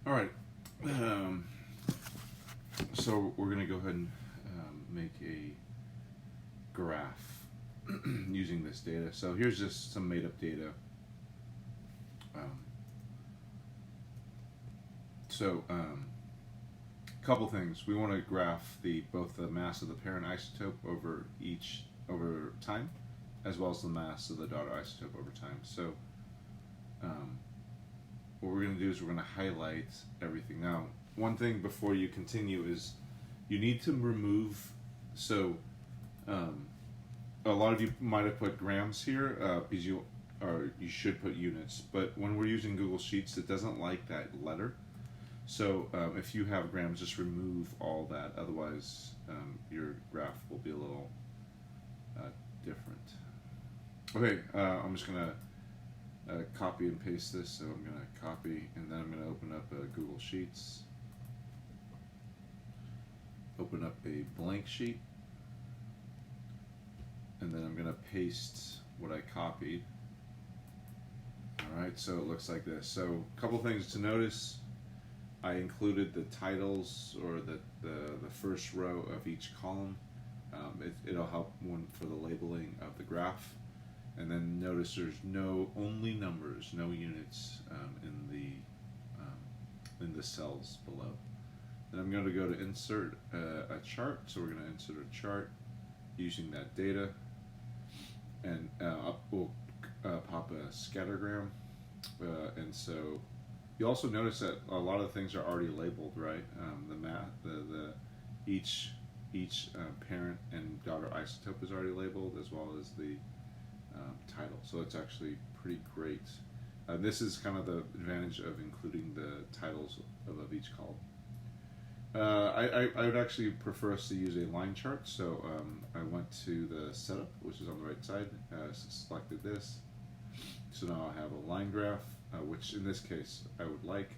All right. Um, so we're going to go ahead and make a graph using this data. So here's just some made up data. Um, couple things. We want to graph both the mass of the parent isotope over time, as well as the mass of the daughter isotope over time. So um, what we're going to do is we're going to highlight everything. Now, one thing before you continue is you need to remove. So um, a lot of you might have put grams here because you should put units. But when we're using Google Sheets, it doesn't like that letter. So if you have grams, just remove all that. Otherwise, your graph will be a little different. Okay, I'm just gonna copy and paste this. So I'm gonna copy, and then I'm gonna open up Google Sheets. Open up a blank sheet, and then I'm gonna paste what I copied. All right, so it looks like this. So a couple things to notice. I included the titles or the first row of each column. It'll help for the labeling of the graph. And then notice there's only numbers, no units in the cells below. Then I'm going to go to insert a chart. So we're going to insert a chart using that data, and we'll pop a scattergram. And so you also notice that a lot of things are already labeled, right? Each parent and daughter isotope is already labeled, as well as the title. So it's actually pretty great. This is kind of the advantage of including the titles of each column. I would actually prefer us to use a line chart. So I went to the setup, which is on the right side, selected this. So now I have a line graph, which in this case I would like.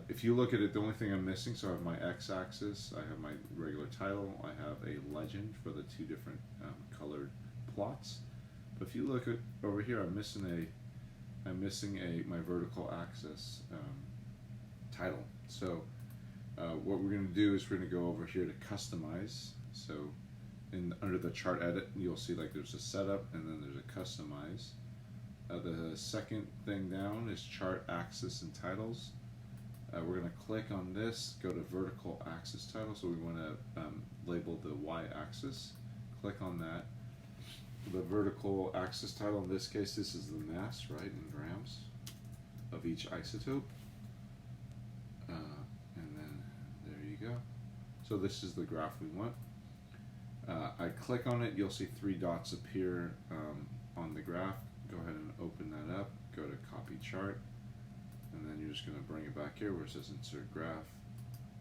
If you look at it, the only thing I'm missing, so I have my x-axis, I have my regular title, I have a legend for the two different colored plots. But if you look at over here, I'm missing my vertical axis title. So what we're going to do is we're going to go over here to customize. So under the chart edit, you'll see like there's a setup and then there's a customize. The second thing down is chart axis and titles. We're going to click on this, go to vertical axis title. So we want to label the y-axis. Click on that. The vertical axis title, in this case, this is the mass, right, in grams of each isotope. And then there you go. So this is the graph we want. I click on it, you'll see three dots appear on the graph. Go ahead and open that up, go to copy chart, and then you're just going to bring it back here where it says insert graph.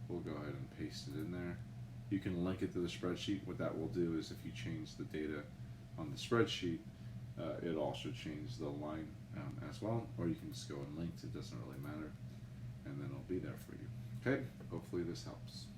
We'll go ahead and paste it in there. You can link it to the spreadsheet. What that will do is if you change the data on the spreadsheet, it'll also change the line as well, or you can just go and link, it doesn't really matter, and then it'll be there for you. Okay, hopefully this helps.